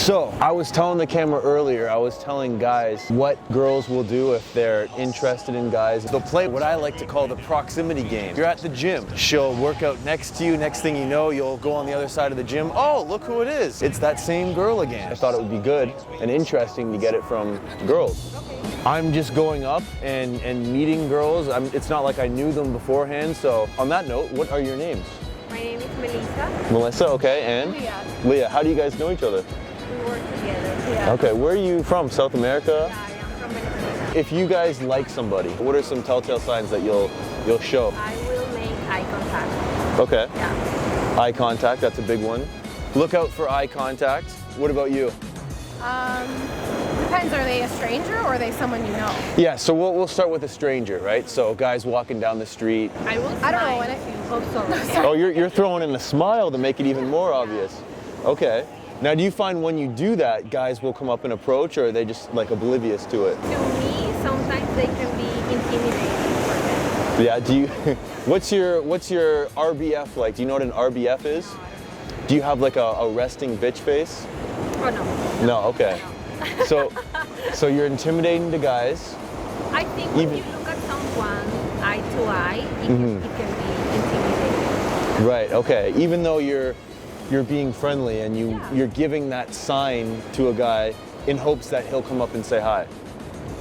So, I was telling the camera earlier, I was telling guys what girls will do if they're interested in guys. They'll play what I like to call the proximity game. You're at the gym, she'll work out next to you, next thing you know, you'll go on the other side of the gym. Oh, look who it is. It's that same girl again. I thought it would be good and interesting to get it from girls. I'm just going up and meeting girls. It's not like I knew them beforehand, so on that note, what are your names? My name is Melissa. Melissa, okay, and? Leah. Leah, how do you guys know each other? We work together. Yeah. Okay, where are you from? South America? Yeah, I am from Venezuela. If you guys like somebody, what are some telltale signs that you'll show? I will make eye contact. Okay. Yeah. Eye contact, that's a big one. Look out for eye contact. What about you? Depends, are they a stranger or are they someone you know? Yeah, so we'll start with a stranger, right? So guys walking down the street. I will. I don't know when Oh, you're throwing in a smile to make it even more obvious. Okay. Now, do you find when you do that, guys will come up and approach, or are they just like oblivious to it? To me, sometimes they can be intimidating for them. Yeah. Do you? What's your RBF like? Do you know what an RBF is? Do you have like a resting bitch face? Oh no. No. Okay. So you're intimidating to guys. I think when you look at someone eye to eye, it can be intimidating. Right. Okay. Even though you're being friendly and you're giving that sign to a guy in hopes that he'll come up and say hi.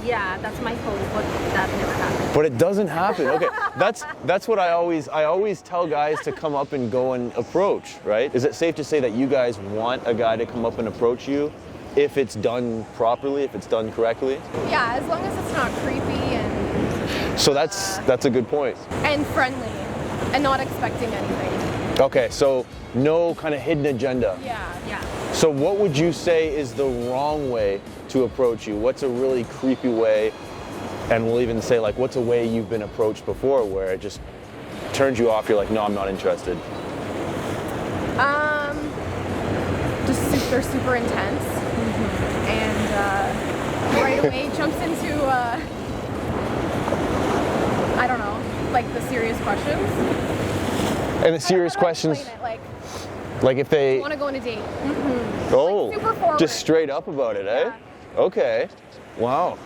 Yeah, that's my hope, but that never happens. But it doesn't happen. Okay. That's what I always tell guys to come up and go and approach, right? Is it safe to say that you guys want a guy to come up and approach you if it's done properly, if it's done correctly? Yeah, as long as it's not creepy and So that's a good point. and friendly and not expecting anything. Okay, so no kind of hidden agenda. Yeah. So what would you say is the wrong way to approach you? What's a really creepy way? And we'll even say like, what's a way you've been approached before where it just turns you off? You're like, no, I'm not interested. Just they're super intense and right away jumps into I don't know, like the serious questions. And the serious questions, like if they want to go on a date. Oh, Like super forward. just straight up about it, eh? Yeah. Okay, wow,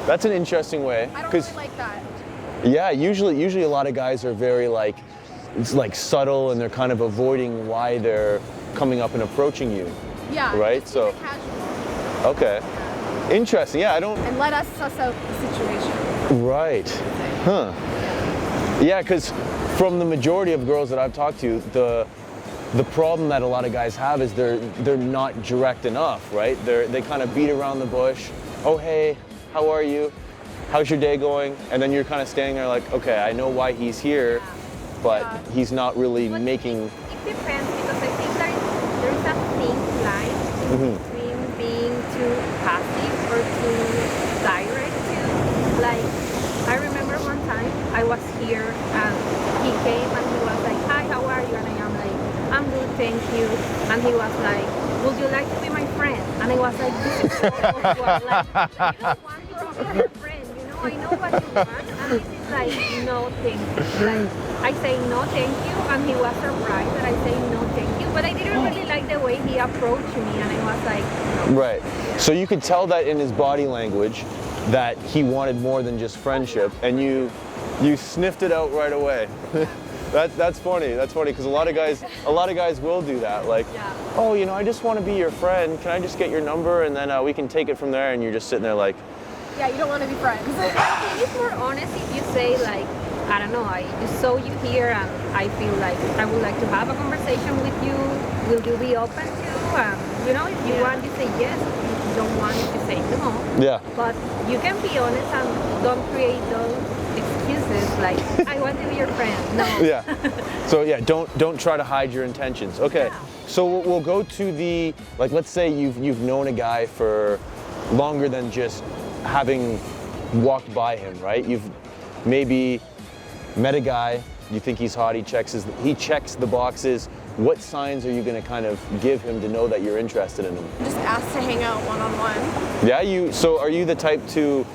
that's an interesting way. I don't really like that. Yeah, usually a lot of guys are very like, it's like subtle and they're kind of avoiding why they're coming up and approaching you. Yeah. Right. just So keep it casual. okay, interesting. Yeah, I don't. And let us suss out the situation. Right. Huh. Yeah, because from the majority of girls that I've talked to, the problem that a lot of guys have is they're not direct enough, right? They kind of beat around the bush. Oh, hey, how are you? How's your day going? And then you're kind of standing there like, okay, I know why he's here, but he's not really making. It depends, because I think there is a thin line between being too passive or too direct. Like, I remember one time I was here and he came and he was like, hi, how are you? And I am like, I'm good, thank you. And he was like, would you like to be my friend? And I was like, this is so awkward. Like, I don't want you to be your friend, you know? I know what you want. And this is like, no, thank you. Like, I say no, thank you. And he was surprised that I say no, thank you. But I didn't really like the way he approached me. And I was like, no. Right. So you could tell that in his body language that he wanted more than just friendship, and you sniffed it out right away. That's funny. That's funny because a lot of guys will do that. Like, oh, you know, I just want to be your friend. Can I just get your number and then we can take it from there? And you're just sitting there like, Yeah, you don't want to be friends. I think it's more honest if you say like, I don't know, I just saw you here and I feel like I would like to have a conversation with you. Will you be open to? You know, if you want, you say yes. If you don't want, you say no. yeah. But you can be honest and don't create those excuses like, I want to be your friend. No. Yeah. So yeah, don't try to hide your intentions. Okay. Yeah. So we'll go to the, like, let's say you've known a guy for longer than just having walked by him, right? You've maybe met a guy, you think he's hot, he checks the boxes. What signs are you going to kind of give him to know that you're interested in him? Just ask to hang out one-on-one. Yeah, so are you the type to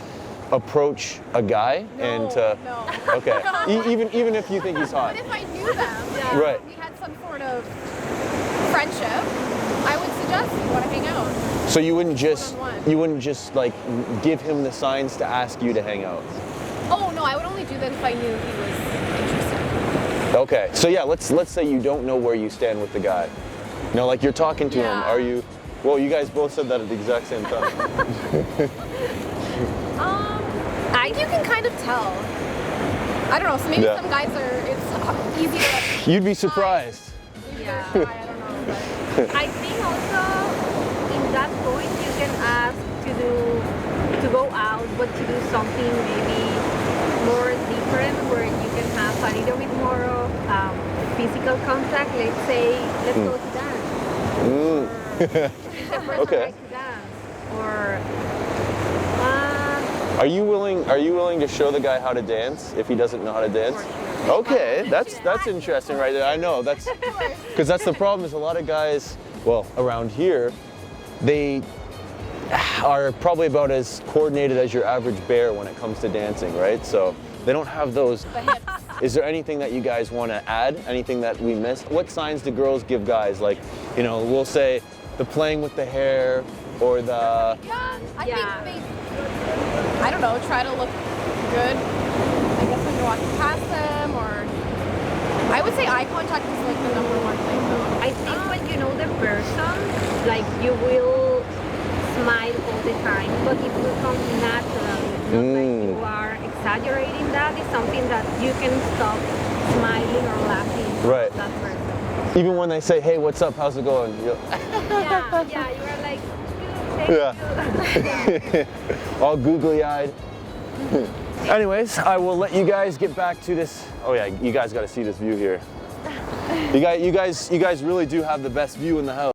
approach a guy and No. okay, even if you think he's hot? But if I knew them, Right. we had some sort of friendship, I would suggest you want to hang out. So you wouldn't just One-on-one. like give him the signs to ask you to hang out. Oh no, I would only do that if I knew he was interested. Okay. So yeah, let's say you don't know where you stand with the guy. You know, like you're talking to him. Yeah. Are you? Well, you guys both said that at the exact same time. You can kind of tell. I don't know. So maybe Yeah. some guys are. It's easier. You'd be surprised. Yeah. I don't know. But I think also in that point you can ask to go out, but to do something maybe more different, where you can have a little bit more of physical contact. Let's say, let's go to dance. Okay. To dance. Or Are you willing to show the guy how to dance if he doesn't know how to dance? Okay, that's interesting right there. I know that's because that's the problem is a lot of guys, well, around here, they are probably about as coordinated as your average bear when it comes to dancing, right? So they don't have those. Is there anything that you guys want to add? Anything that we missed? What signs do girls give guys? Like, you know, we'll say the playing with the hair or the. yeah, I think they. I don't know. Try to look good. I guess when you're walking past them, or I would say eye contact is like the number one thing, though. I think when you know the person, like you will smile all the time, but it will come naturally. It's not like you are exaggerating that. It's something that you can stop smiling or laughing Right. at that person. Even when they say, "Hey, what's up? How's it going?" Yeah, you are like, thank Yeah. you. All googly-eyed. Anyways, I will let you guys get back to this. Oh yeah, you guys got to see this view here. You guys really do have the best view in the house.